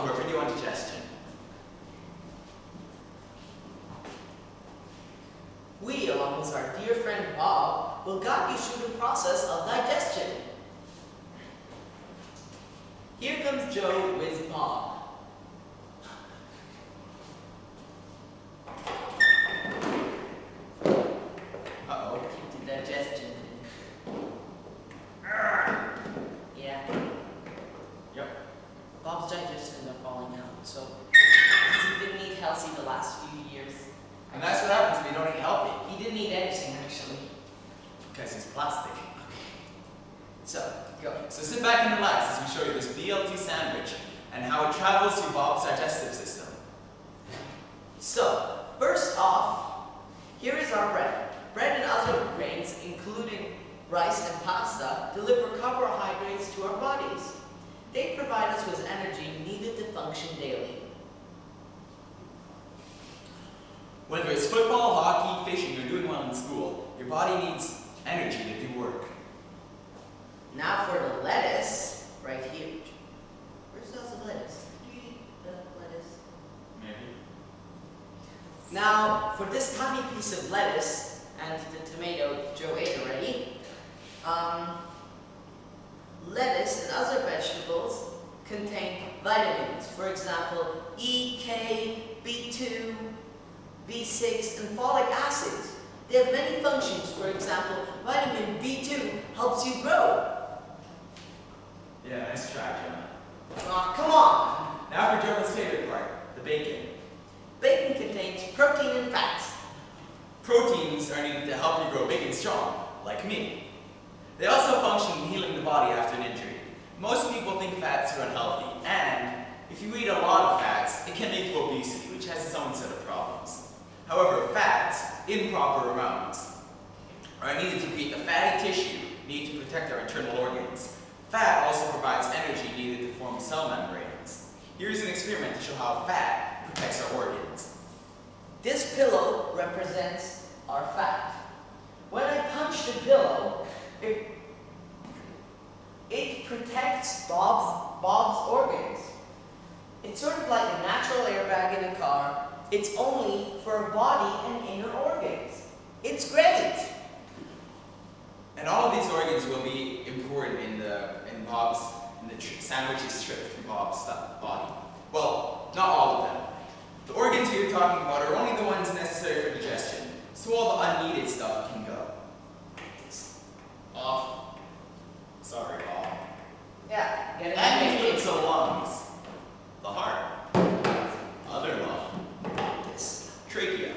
welcome to our video on digestion. We, along with our dear friend Bob, will guide you through the process of digestion. Here comes Joe with Bob. Uh-oh. Keep the digestion. Yeah. Yep. Bob's digestion are falling out, so he didn't eat healthy the last few years. And that's what happens when you don't eat healthy. He didn't eat anything, actually. Because he's plastic. So, go. So sit back and relax as we show you this BLT sandwich and how it travels through Bob's digestive system. So, first off, here is our bread. Bread and other grains, including rice and pasta, deliver carbohydrates to our bodies. They provide us with energy needed to function daily. Whether it's football, hockey, fishing, or doing well in school, your body needs energy to do work. Now for the lettuce, right here. Where's the lettuce? Do you eat the lettuce? Maybe. Now, for this tiny piece of lettuce and the tomato Joe ate already, lettuce and other vegetables contain vitamins. For example, E, K, B2, B6, and folic acids. They have many functions. For example, vitamin B2 helps you grow. Yeah, nice try, Jonah. Aw, come on! Now for Jonah's favorite part, the bacon. Bacon contains protein and fats. Proteins are needed to help you grow big and strong, like me. They also function in healing the body after an injury. Most people think fats are unhealthy, and if you eat a lot of fats, it can lead to obesity, which has its own set of problems. However, fats, in proper amounts, are needed to create the fatty tissue needed to protect our internal organs. Fat also provides energy needed to form cell membranes. Here's an experiment to show how fat protects our organs. This pillow represents our fat. When I punch the pillow, it protects Bob's organs. It's sort of like a natural airbag in a car. It's only for our body and inner organs. It's great. And all of these organs will be important in the sandwiches stripped from Bob's body. Well, not all of them. The organs we are talking about are only the ones necessary for digestion, so all the unneeded stuff can go. Off. Sorry, Bob. Yeah, get it. That includes the lungs, the heart, other lung, This. trachea,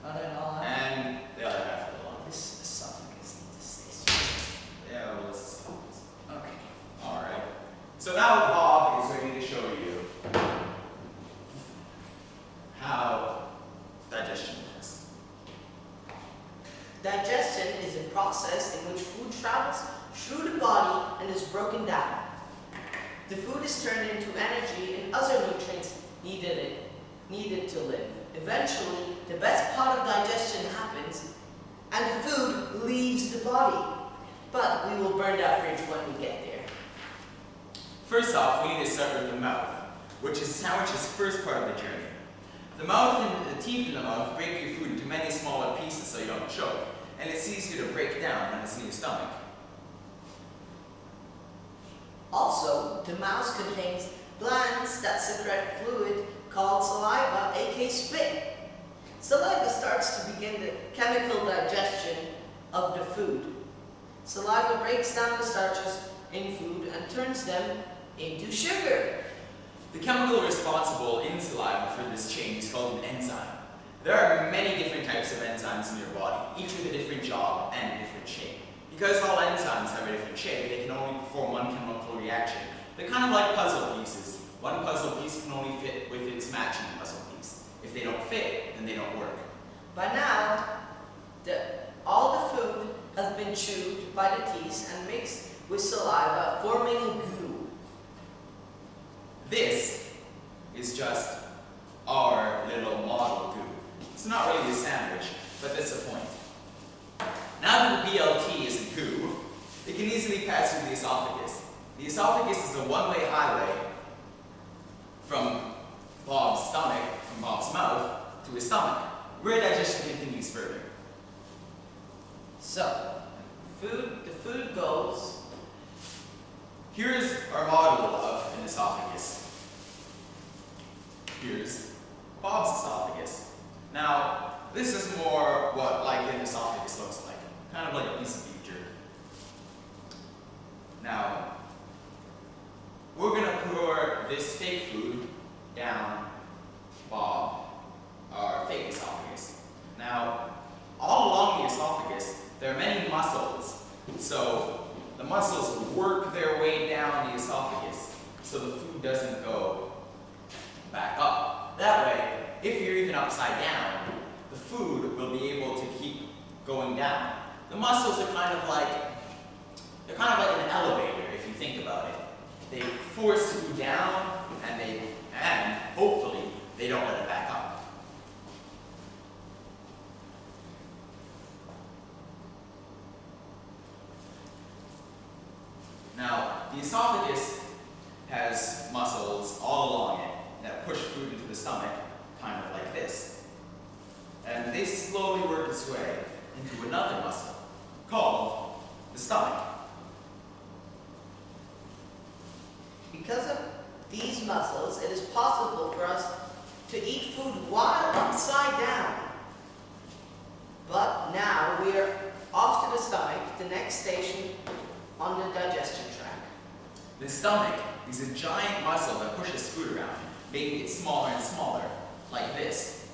Got it all out. and the other half of the lung. This esophagus needs to stay straight. Yeah, well, this is obvious. Okay. Alright. So now Bob is ready to show you how digestion works. Digestion is a process in which food travels through the body and is broken down. The food is turned into energy and other nutrients needed to live. Eventually, the best part of digestion happens and the food leaves the body. But we will burn that bridge when we get there. First off, we need to start with the mouth, which is the sandwich's first part of the journey. The mouth and the teeth in the mouth break your food into many smaller pieces so you don't choke, and it's easier to break down when it's in your stomach. Also, the mouth contains glands that secrete fluid called saliva, aka spit. Saliva starts to begin the chemical digestion of the food. Saliva breaks down the starches in food and turns them into sugar. The chemical responsible in saliva for this change is called an enzyme. There are many different types of enzymes in your body, each with a different job and a different shape. Because all enzymes have a different shape, they can only perform one chemical reaction. They're kind of like puzzle pieces. One puzzle piece can only fit with its matching puzzle piece. If they don't fit, then they don't work. By now, all the food has been chewed by the teeth and mixed with saliva, forming a goo. This is just our little model goo. It's not really a sandwich, but that's the point. Now that the BLT is a goo, it can easily pass through the esophagus. The esophagus is a one-way highway from Bob's stomach, from Bob's mouth, to his stomach, where digestion continues further. So, the food goes. Here's our model of an esophagus. Here's Bob's esophagus. Now, this is more what like an esophagus looks like. Kind of like a piece of beef jerky. Now, we're going to pour this fake food down Bob, our fake esophagus. Now, all along the esophagus, there are many muscles. So, the muscles work their way down the esophagus so the food doesn't go back up. That way, if you're even upside down, the food will be able to keep going down. The muscles are kind of like an elevator, if you think about it. They force food down, and hopefully they don't let it back up. Now, the esophagus has muscles all along it that push food into the stomach, kind of like this. And they slowly work its way into another muscle called the stomach. Because of these muscles, it is possible for us to eat food while upside down. But now we are off to the stomach, the next station on the digestion track. The stomach is a giant muscle that pushes food around, making it smaller and smaller, like this.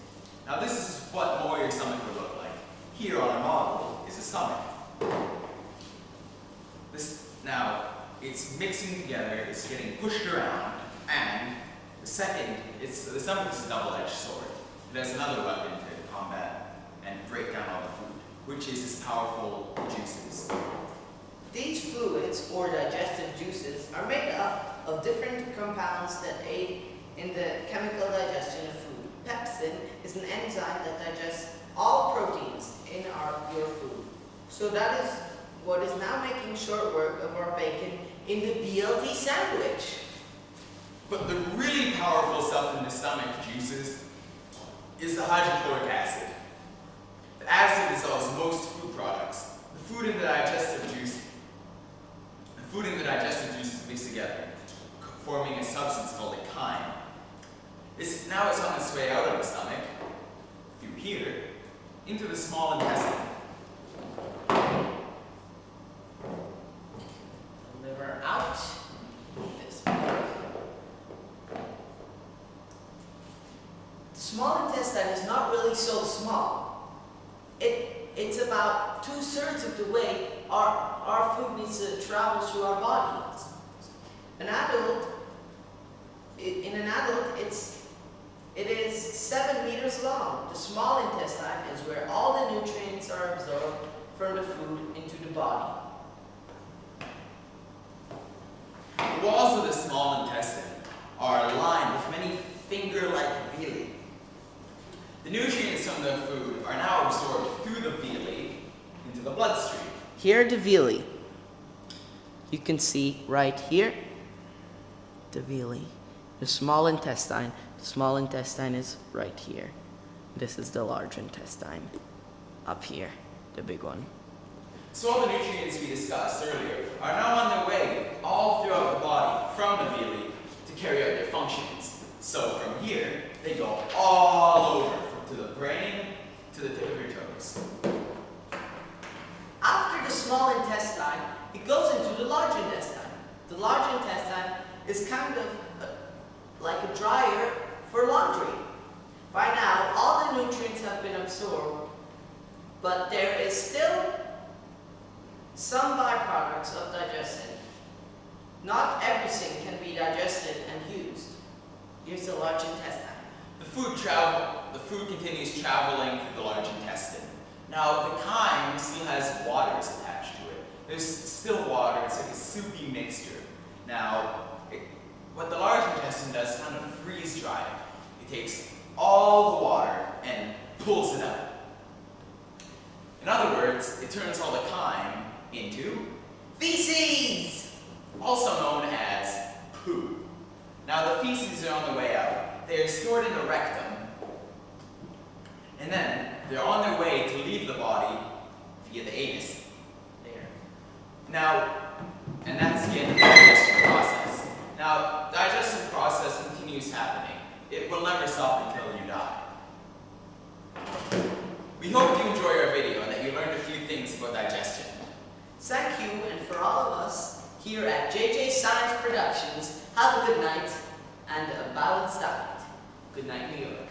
Now this is what more your stomach would look like. Here on our model is a stomach. Now, it's mixing together, it's getting pushed around, and the stomach is a double-edged sword. It has another weapon to combat and break down all the food, which is its powerful juices. These fluids, or digestive juices, are made up of different compounds that aid in the chemical digestion of food. Pepsin is an enzyme that digests all proteins in your food. So that is what is now making short work of our bacon in the BLT sandwich. But the really powerful stuff in the stomach juices is the hydrochloric acid. The acid dissolves most food products. The food in the digestive juices mix together, forming a substance called a chyme. Now it's on its way out of the stomach, through here, into the small intestine. Liver out. This way. The small intestine is not really so small. It's about 2/3 of the way our food needs to travel through our bodies. In an adult, it is 7 meters long. The small intestine is where all the nutrients are absorbed from the food into the body. The walls of the small intestine are lined with many finger-like villi. The nutrients from the food are now absorbed through the villi into the bloodstream. Here are the villi. You can see right here the villi. The small intestine. The small intestine is right here. This is the large intestine. Up here, the big one. So all the nutrients we discussed earlier are now on their way all throughout the body from the villi to carry out their functions. So from here, they go all over, to the brain, to the tip of your toes. After the small intestine, it goes into the large intestine. The large intestine is kind of like a dryer for laundry. By now, all the nutrients have been absorbed, but there is still some byproducts of digestion. Not everything can be digested and used. Here's the large intestine. The food continues traveling through the large intestine. Now, the chyme still has waters attached to it. There's still water, it's like a soupy mixture. Now, what the large intestine does is kind of freeze dry it. It takes all the water and pulls it out. In other words, it turns all the chyme into feces! All also known as poo. Now the feces are on the way out. They are stored in the rectum, and then they're on their way to leave the body via the anus. There. Now, and that's the end of the digestion process. Now, the digestion process continues happening. It will never stop until you die. We hope you enjoy our video and that you learned a few things about digestion. Thank you, and for all of us here at JJ Science Productions, have a good night and a balanced diet. Good night, New York.